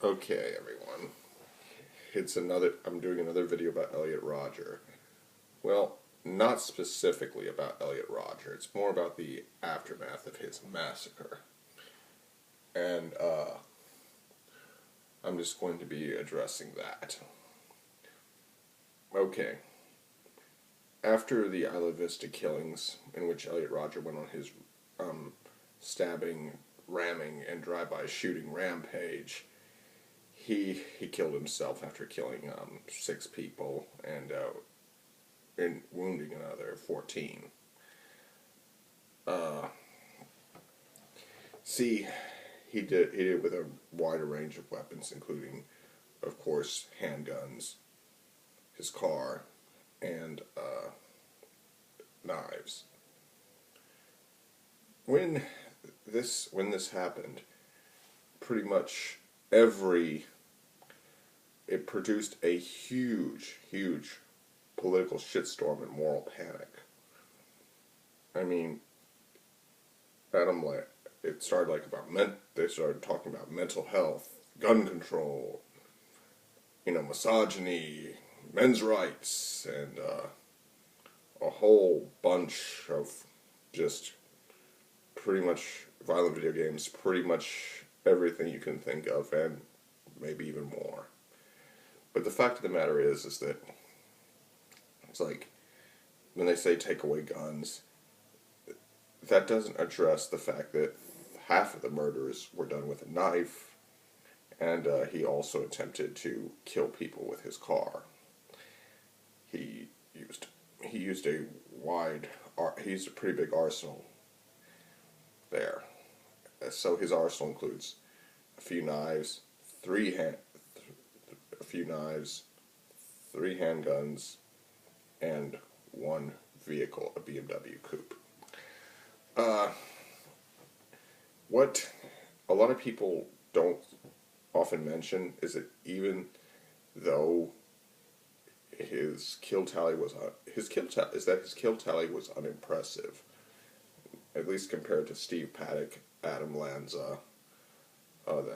Okay, everyone. I'm doing another video about Elliot Rodger. Well, not specifically about Elliot Rodger. It's more about the aftermath of his massacre. And, I'm just going to be addressing that. Okay. After the Isla Vista killings, in which Elliot Rodger went on his, stabbing, ramming, and drive-by shooting rampage, he killed himself after killing 6 people and wounding another 14. See, he did it with a wider range of weapons, including, of course, handguns, his car, and knives. When this happened, pretty much it produced a huge political shitstorm and moral panic. I mean, it started they started talking about mental health, gun control, misogyny, men's rights, and a whole bunch of just pretty much violent video games, pretty much everything you can think of, and maybe even more. But the fact of the matter is that it's like, when they say take away guns, that doesn't address the fact that half of the murders were done with a knife, and he also attempted to kill people with his car. He used a pretty big arsenal there. So his arsenal includes a few knives, 3 handguns, and 1 vehicle, a BMW coupe. What a lot of people don't often mention is that even though his kill tally was unimpressive, at least compared to Steve Paddock, Adam Lanza, what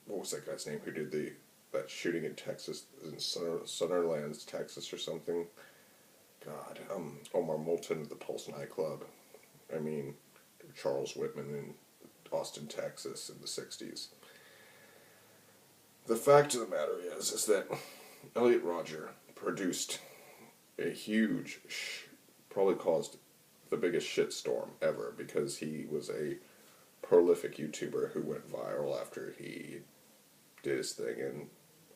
was that guy's name who did that shooting in Texas, in Sutherland, Texas or something? God, Omar Moulton of the Pulse nightclub. I mean, Charles Whitman in Austin, Texas in the 60s. The fact of the matter is that Elliot Rodger produced a huge, probably caused the biggest shitstorm ever, because he was a prolific YouTuber who went viral after he did his thing and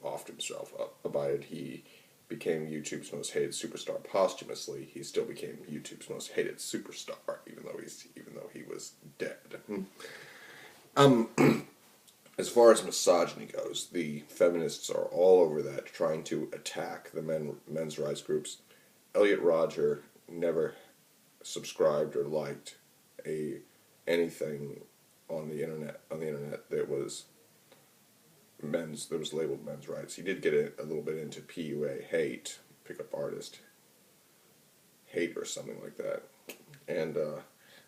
offed himself up. He became YouTube's most hated superstar posthumously. He still became YouTube's most hated superstar, even though he was dead. As far as misogyny goes, the feminists are all over that, trying to attack the men's rights groups. Elliot Rodger never subscribed or liked anything on the internet that was labeled men's rights. He did get a little bit into PUA hate, pickup artist hate or something like that, and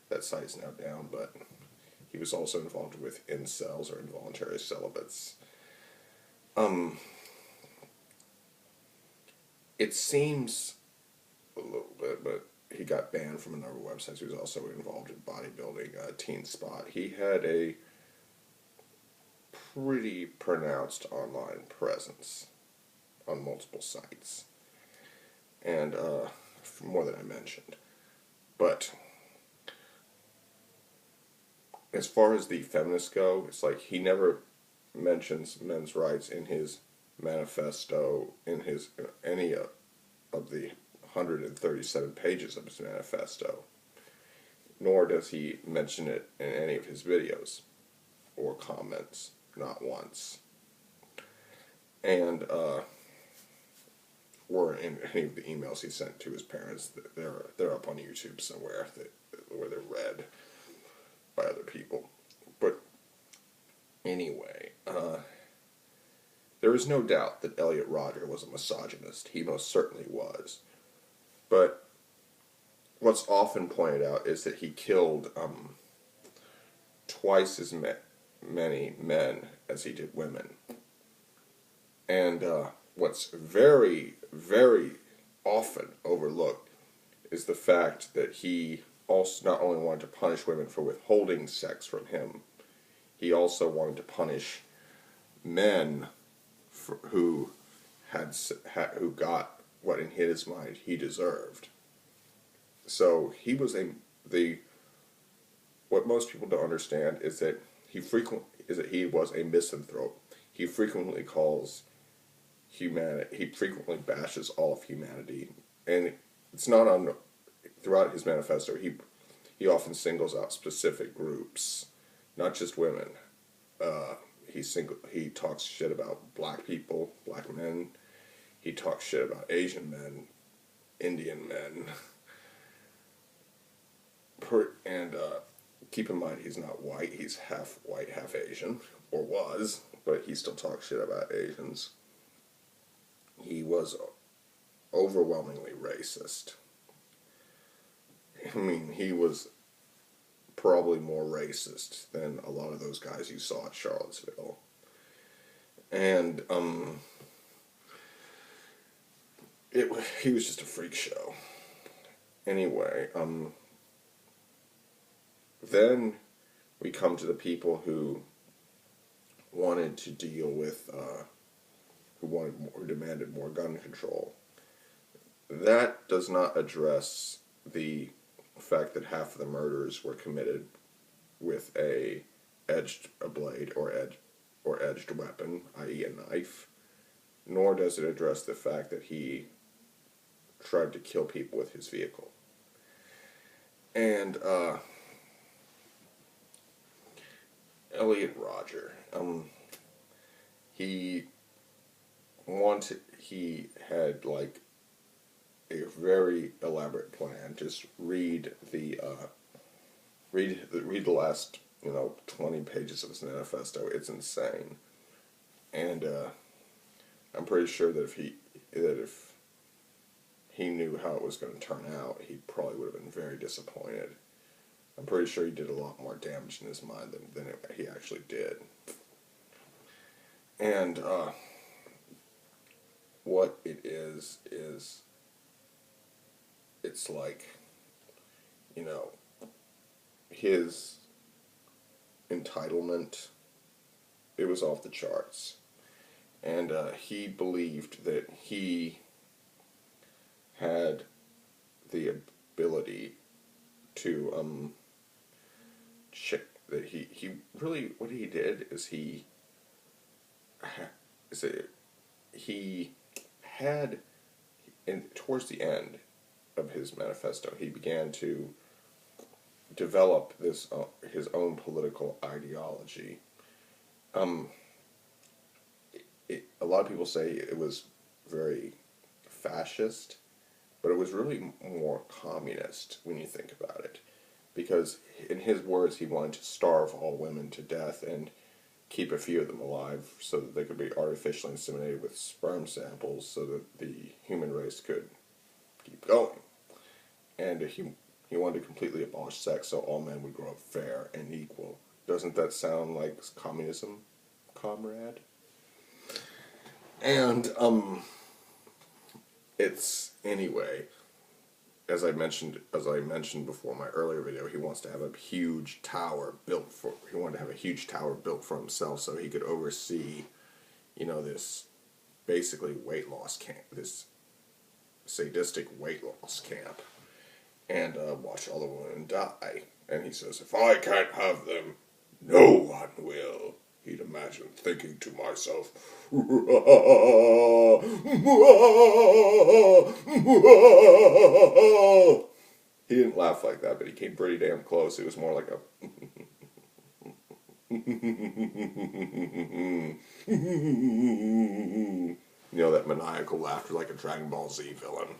that site's now down. But he was also involved with incels, or involuntary celibates. It seems a little bit, but he got banned from a number of websites. He was also involved in bodybuilding, Teen Spot. He had a pretty pronounced online presence on multiple sites, and more than I mentioned. But as far as the feminists go, it's like he never mentions men's rights in his manifesto, in any of the 137 pages of his manifesto, nor does he mention it in any of his videos or comments, not once, and or in any of the emails he sent to his parents. They're up on YouTube somewhere where they're read by other people. But anyway, there is no doubt that Elliot Rodger was a misogynist. He most certainly was. But what's often pointed out is that he killed twice as many men as he did women. And what's very, very often overlooked is the fact that he also not only wanted to punish women for withholding sex from him, he also wanted to punish men who who got what in his mind he deserved. So he was the what most people don't understand is that he was a misanthrope. He frequently calls humanity. He frequently bashes all of humanity, and it's not on throughout his manifesto. He often singles out specific groups, not just women. He talks shit about black people, black men. He talks shit about Asian men, Indian men, and keep in mind he's not white. He's half white, half Asian, or was, but he still talks shit about Asians. He was overwhelmingly racist. I mean, he was probably more racist than a lot of those guys you saw at Charlottesville. And he was just a freak show. Anyway, then we come to the people who wanted to deal with, who demanded more gun control. That does not address the fact that half of the murders were committed with a blade or edged weapon, i.e. a knife, nor does it address the fact that he tried to kill people with his vehicle. And Elliot Rodger, he had like a very elaborate plan. Just read the last 20 pages of his manifesto. It's insane, and I'm pretty sure that if he knew how it was going to turn out, he probably would have been very disappointed. I'm pretty sure he did a lot more damage in his mind than he actually did. And what it is it's like, his entitlement, it was off the charts. And he believed that he had the ability to that he really, what he did is he had, towards the end of his manifesto, he began to develop this his own political ideology. A lot of people say it was very fascist, but it was really more communist when you think about it. Because in his words, he wanted to starve all women to death and keep a few of them alive so that they could be artificially inseminated with sperm samples so that the human race could keep going. And he wanted to completely abolish sex so all men would grow up fair and equal. Doesn't that sound like communism, comrade? And it's, anyway, as I mentioned before in my earlier video, he wants to have a huge tower built for himself so he could oversee, this basically weight loss camp, this sadistic weight loss camp, and watch all the women die. And he says, if I can't have them, no one will. He'd imagine thinking to myself, he didn't laugh like that, but he came pretty damn close. It was more like a that maniacal laughter like a Dragon Ball Z villain.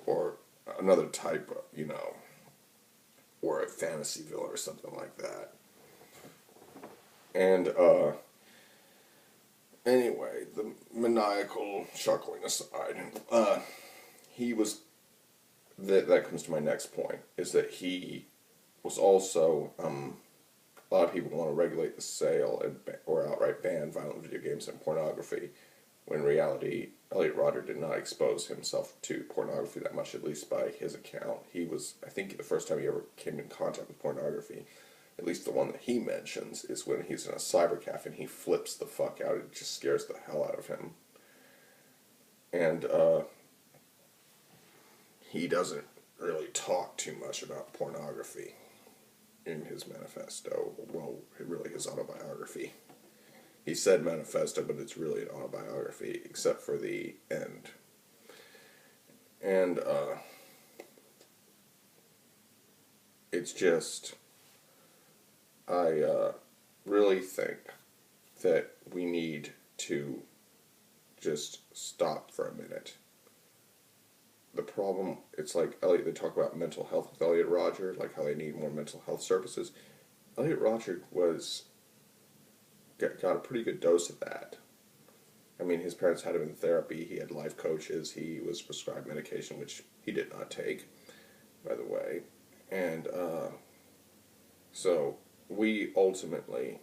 Or another type of, or a fantasy villain or something like that. And, anyway, the maniacal chuckling aside, that comes to my next point, is that he was also, a lot of people want to regulate the sale or outright ban violent video games and pornography, when in reality, Elliot Rodger did not expose himself to pornography that much, at least by his account. He was, I think the first time he ever came in contact with pornography, at least the one that he mentions, is when he's in a cyber cafe and he flips the fuck out. It just scares the hell out of him. And he doesn't really talk too much about pornography in his manifesto. Well, really his autobiography. He said manifesto, but it's really an autobiography, except for the end. And it's just, I really think that we need to just stop for a minute. The problem, it's like they talk about mental health with Elliot Rodger, like how they need more mental health services. Elliot Rodger got a pretty good dose of that. I mean, his parents had him in therapy, he had life coaches, he was prescribed medication, which he did not take, by the way. And so we ultimately,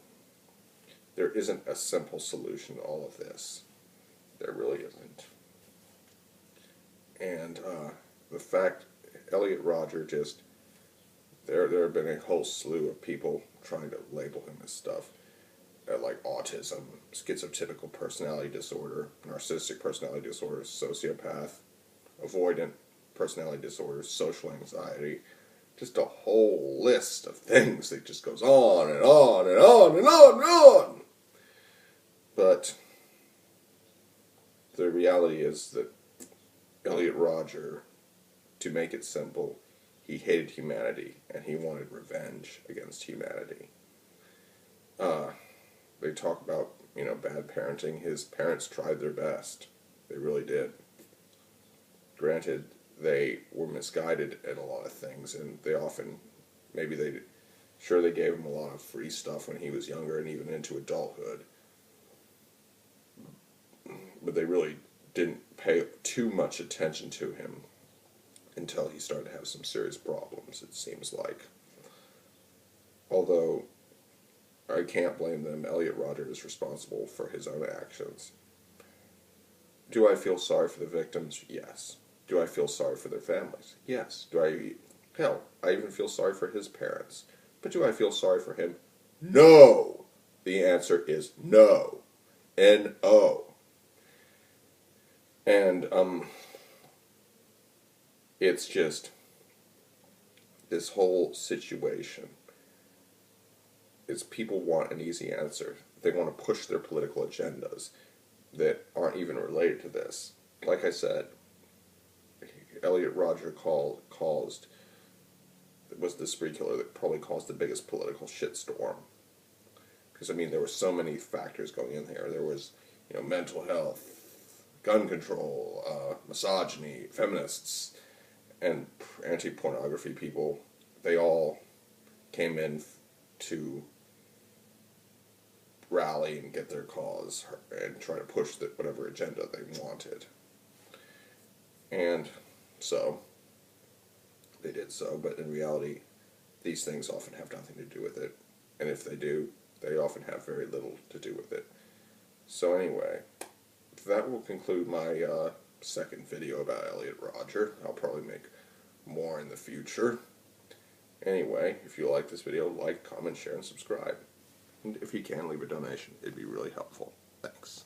there isn't a simple solution to all of this. There really isn't. And the fact, Elliot Rodger just, there have been a whole slew of people trying to label him as stuff, like autism, schizotypical personality disorder, narcissistic personality disorder, sociopath, avoidant personality disorder, social anxiety, just a whole list of things that just goes on and on and on and on and on. But the reality is that Elliot Rodger, to make it simple, he hated humanity and he wanted revenge against humanity. They talk about, bad parenting. His parents tried their best. They really did. Granted, they were misguided in a lot of things, and they often, they gave him a lot of free stuff when he was younger and even into adulthood. But they really didn't pay too much attention to him until he started to have some serious problems, it seems like. Although I can't blame them. Elliot Rodger is responsible for his own actions. Do I feel sorry for the victims? Yes. Do I feel sorry for their families? Yes. Hell, I even feel sorry for his parents. But do I feel sorry for him? No! The answer is no. N-O. And, it's just, this whole situation is people want an easy answer. They want to push their political agendas that aren't even related to this. Like I said, Elliot Rodger was the spree killer that probably caused the biggest political shitstorm. Because, there were so many factors going in here. There was, mental health, gun control, misogyny, feminists, and anti-pornography people. They all came in to rally and get their cause and try to push whatever agenda they wanted. And so, they did so, but in reality, these things often have nothing to do with it. And if they do, they often have very little to do with it. So anyway, that will conclude my second video about Elliot Rodger. I'll probably make more in the future. Anyway, if you like this video, like, comment, share, and subscribe. And if you can, leave a donation. It'd be really helpful. Thanks.